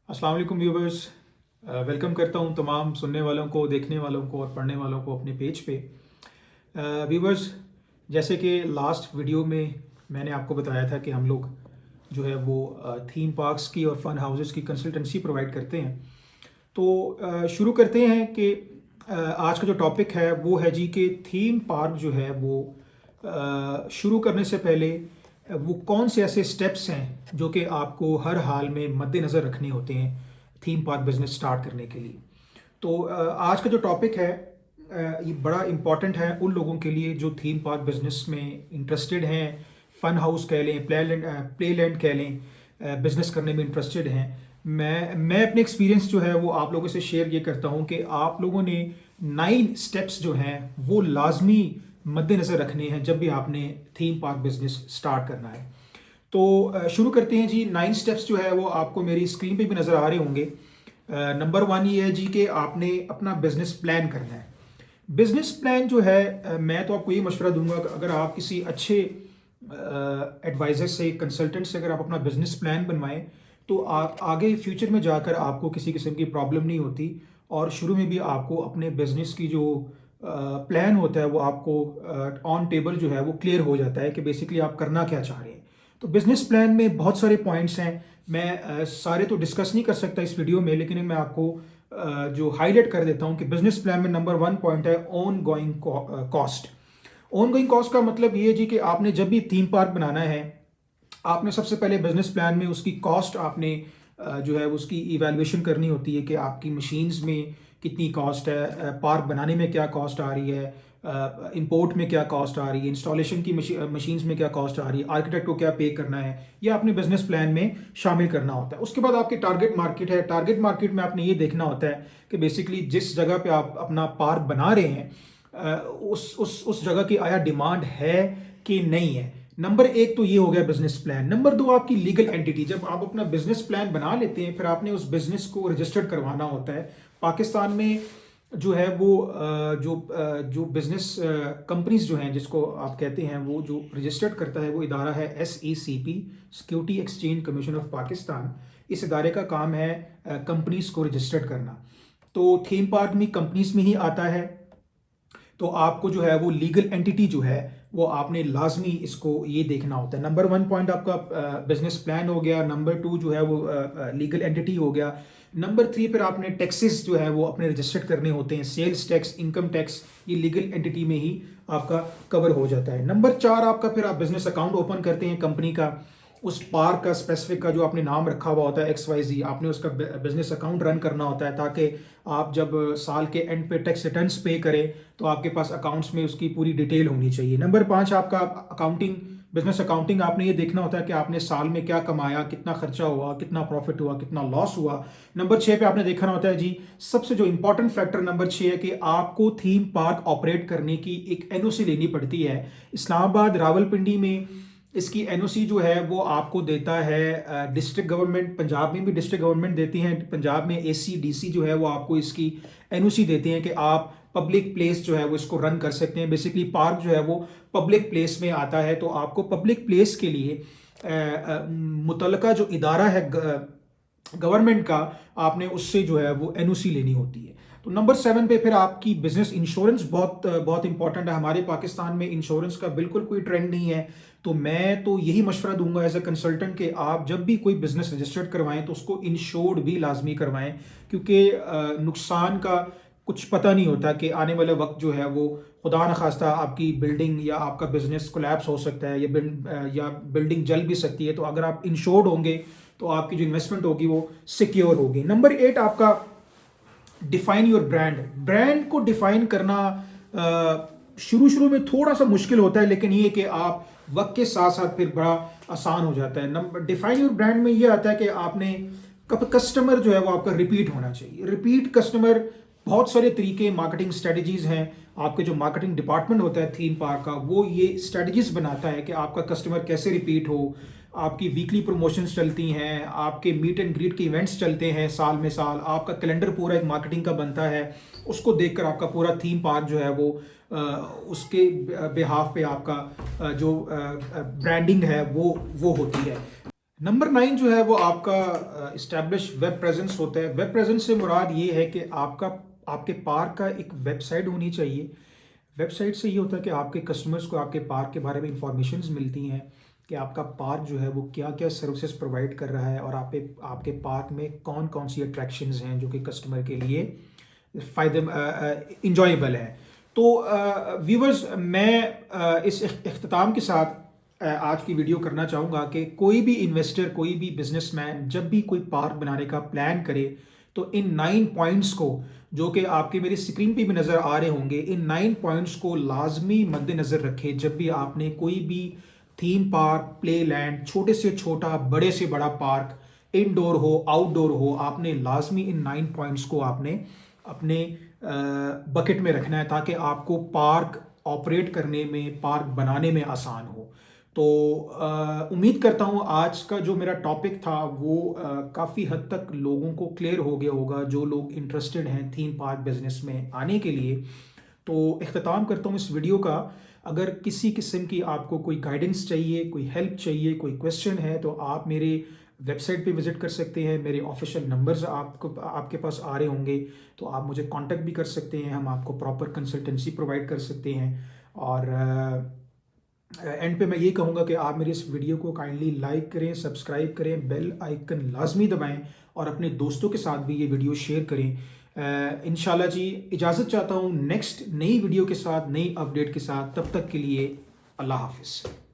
अस्सलाम वालेकुम viewers. Welcome करता हूं तमाम सुनने वालों को, देखने वालों को और पढ़ने वालों को अपने पेज पे। व्यूवर्स, जैसे कि लास्ट वीडियो में मैंने आपको बताया था कि हम लोग जो है वो थीम पार्क्स की और फन हाउसेस की कंसल्टेंसी प्रोवाइड करते हैं। तो शुरू करते हैं कि आज का जो टॉपिक है वो है जी कि थीम पार्क जो है वो शुरू करने से पहले वो कौन से ऐसे स्टेप्स हैं जो कि आपको हर हाल में मद्देनज़र रखने होते हैं थीम पार्क बिजनेस स्टार्ट करने के लिए। तो आज का जो टॉपिक है ये बड़ा इम्पॉर्टेंट है उन लोगों के लिए जो थीम पार्क बिजनेस में इंटरेस्टेड हैं, फन हाउस कह लें, प्ले लैंड कह लें, बिजनेस करने में इंटरेस्टेड हैं। मैं अपने एक्सपीरियंस जो है वो आप लोगों से शेयर ये करता हूँ कि आप लोगों ने 9 स्टेप्स जो हैं वो लाजमी मद्देनज़र रखने हैं जब भी आपने थीम पार्क बिजनेस स्टार्ट करना है। तो शुरू करते हैं जी। 9 स्टेप्स जो है वो आपको मेरी स्क्रीन पे भी नज़र आ रहे होंगे। नंबर 1 ये है जी कि आपने अपना बिजनेस प्लान करना है। बिजनेस प्लान जो है मैं तो आपको ये मशवरा दूंगा कि अगर आप किसी अच्छे एडवाइज़र से, कंसल्टेंट से अगर आप अपना बिजनेस प्लान बनवाएं तो आप आगे फ्यूचर में जाकर आपको किसी किस्म की प्रॉब्लम नहीं होती। और शुरू में भी आपको अपने बिजनेस की जो प्लान होता है वो आपको ऑन टेबल जो है वो क्लियर हो जाता है कि बेसिकली आप करना क्या चाह रहे हैं। तो बिजनेस प्लान में बहुत सारे पॉइंट्स हैं। मैं सारे तो डिस्कस नहीं कर सकता इस वीडियो में, लेकिन मैं आपको जो हाईलाइट कर देता हूं कि बिजनेस प्लान में नंबर 1 पॉइंट है on going cost. On going cost का मतलब ये है जी कि आपने जब भी थीम पार्क बनाना है, आपने सबसे पहले बिजनेस प्लान में उसकी कॉस्ट आपने जो है उसकी इवैल्यूएशन करनी होती है कि आपकी मशीन्स में कितनी कॉस्ट है, पार्क बनाने में क्या कॉस्ट आ रही है, इंपोर्ट में क्या कॉस्ट आ रही है, इंस्टॉलेशन की मशीन्स में क्या कॉस्ट आ रही है, आर्किटेक्ट को क्या पे करना है, यह आपने बिजनेस प्लान में शामिल करना होता है। उसके बाद आपकी टारगेट मार्केट है। टारगेट मार्केट में आपने ये देखना होता है कि बेसिकली जिस जगह पे आप अपना पार्क बना रहे हैं उस जगह की आया डिमांड है कि नहीं है। नंबर 1 तो ये हो गया बिजनेस प्लान। नंबर 2 आपकी लीगल एंटिटी। जब आप अपना बिजनेस प्लान बना लेते हैं फिर आपने उस बिजनेस को रजिस्टर्ड करवाना होता है। पाकिस्तान में जो है वो जो बिजनेस कंपनीज जो हैं जिसको आप कहते हैं वो जो रजिस्टर्ड करता है वो इदारा है SECP, security exchange commission of Pakistan. इस इदारे का काम है कंपनीज को रजिस्टर्ड करना। तो थीम पार्क में कंपनीज में ही आता है। तो आपको जो है वो लीगल एंटिटी जो है वो आपने लाजमी इसको ये देखना होता है। नंबर 1 पॉइंट आपका बिजनेस प्लान हो गया। नंबर 2 जो है वो लीगल एंटिटी हो गया। नंबर 3 फिर आपने टैक्सेस जो है वो अपने रजिस्टर्ड करने होते हैं। सेल्स टैक्स, इनकम टैक्स, ये लीगल एंटिटी में ही आपका कवर हो जाता है। नंबर 4 आपका फिर आप बिजनेस अकाउंट ओपन करते हैं कंपनी का। उस पार्क का स्पेसिफिक का जो आपने नाम रखा हुआ होता है XYZ, आपने उसका बिजनेस अकाउंट रन करना होता है ताकि आप जब साल के एंड पे टैक्स रिटर्न्स पे करें तो आपके पास अकाउंट्स में उसकी पूरी डिटेल होनी चाहिए। नंबर 5 आपका अकाउंटिंग, बिजनेस अकाउंटिंग। आपने ये देखना होता है कि आपने साल में क्या कमाया, कितना खर्चा हुआ, कितना प्रॉफिट हुआ, कितना लॉस हुआ। नंबर 6 पे आपने देखना होता है जी, सबसे जो इंपॉर्टेंट फैक्टर नंबर 6 है कि आपको थीम पार्क ऑपरेट करने की एक NOC लेनी पड़ती है। इस्लामाबाद, रावलपिंडी में इसकी NOC जो है वो आपको देता है डिस्ट्रिक्ट गवर्नमेंट। पंजाब में भी डिस्ट्रिक्ट गवर्नमेंट देती हैं। पंजाब में AC DC जो है वो आपको इसकी NOC देते हैं कि आप पब्लिक प्लेस जो है वो इसको रन कर सकते हैं। बेसिकली पार्क जो है वो पब्लिक प्लेस में आता है। तो आपको पब्लिक प्लेस के लिए मुतलका जो इदारा है गवर्नमेंट का, आपने उससे जो है वो NOC लेनी होती है। तो नंबर 7 पे फिर आपकी बिजनेस इंश्योरेंस बहुत बहुत इंपॉर्टेंट है। हमारे पाकिस्तान में इंश्योरेंस का बिल्कुल कोई ट्रेंड नहीं है। तो मैं तो यही मशवरा दूंगा एज अ कंसल्टेंट कि आप जब भी कोई बिजनेस रजिस्टर्ड करवाएं तो उसको इंश्योर्ड भी लाजमी करवाएं, क्योंकि नुकसान का कुछ पता नहीं होता कि आने वाले वक्त जो है वो खुदा न खास्ता आपकी बिल्डिंग या आपका बिजनेस कोलैप्स हो सकता है या बिल्डिंग जल भी सकती है। तो अगर आप इंश्योर्ड होंगे तो आपकी जो इन्वेस्टमेंट होगी वो सिक्योर होगी। नंबर 8 आपका डिफाइन योर ब्रांड। ब्रांड को डिफाइन करना शुरू शुरू में थोड़ा सा मुश्किल होता है, लेकिन ये कि आप वक्त के साथ साथ फिर बड़ा आसान हो जाता है। नंबर डिफाइन योर ब्रांड में ये आता है कि आपने कस्टमर जो है वो आपका रिपीट होना चाहिए। रिपीट कस्टमर, बहुत सारे तरीके मार्केटिंग स्ट्रेटजीज हैं। आपके जो मार्केटिंग डिपार्टमेंट होता है थीम पार्क का, वो ये स्ट्रेटजीज बनाता है कि आपका कस्टमर कैसे रिपीट हो। आपकी वीकली प्रमोशंस चलती हैं, आपके मीट एंड ग्रीट के इवेंट्स चलते हैं साल में साल, आपका कैलेंडर पूरा एक मार्केटिंग का बनता है। उसको देखकर आपका पूरा थीम पार्क जो है वो उसके बिहाफ पे आपका जो ब्रांडिंग है वो होती है। नंबर 9 जो है वो आपका इस्टेब्लिश वेब प्रेजेंस होता है। वेब प्रेजेंस से मुराद ये है कि आपके पार्क का एक वेबसाइट होनी चाहिए। वेबसाइट से ये होता है कि आपके कस्टमर्स को आपके पार्क के बारे में इंफॉर्मेशन मिलती हैं कि आपका पार्क जो है वो क्या क्या सर्विसेज प्रोवाइड कर रहा है और आपके पार्क में कौन कौन सी अट्रैक्शंस हैं जो कि कस्टमर के लिए फ़ायदे इंजॉयबल हैं। तो व्यूवर्स, मैं इस इख्तिताम के साथ आज की वीडियो करना चाहूँगा कि कोई भी इन्वेस्टर, कोई भी बिजनेसमैन जब भी कोई पार्क बनाने का प्लान करे तो इन 9 पॉइंट्स को, जो कि आपके मेरी स्क्रीन पे भी नज़र आ रहे होंगे, इन 9 पॉइंट्स को लाजमी मद्देनज़र रखें जब भी आपने कोई भी थीम पार्क, प्ले लैंड, छोटे से छोटा, बड़े से बड़ा पार्क, इनडोर हो, आउटडोर हो, आपने लाजमी इन 9 पॉइंट्स को आपने अपने बकेट में रखना है ताकि आपको पार्क ऑपरेट करने में, पार्क बनाने में आसान हो। तो उम्मीद करता हूँ आज का जो मेरा टॉपिक था वो काफ़ी हद तक लोगों को क्लियर हो गया होगा, जो लोग इंटरेस्टेड हैं थीम पार्क बिजनेस में आने के लिए। तो इख्तिताम करता हूँ इस वीडियो का। अगर किसी किस्म की आपको कोई गाइडेंस चाहिए, कोई हेल्प चाहिए, कोई क्वेश्चन है, तो आप मेरे वेबसाइट पे विज़िट कर सकते हैं। मेरे ऑफिशियल नंबर्स आपके पास आ रहे होंगे, तो आप मुझे कांटेक्ट भी कर सकते हैं। हम आपको प्रॉपर कंसल्टेंसी प्रोवाइड कर सकते हैं। और एंड पे मैं ये कहूँगा कि आप मेरे इस वीडियो को काइंडली लाइक करें, सब्सक्राइब करें, बेल आइकन लाजमी दबाएं और अपने दोस्तों के साथ भी ये वीडियो शेयर करें। इंशाल्लाह जी, इजाज़त चाहता हूँ नेक्स्ट नई वीडियो के साथ, नई अपडेट के साथ। तब तक के लिए अल्लाह हाफिज़।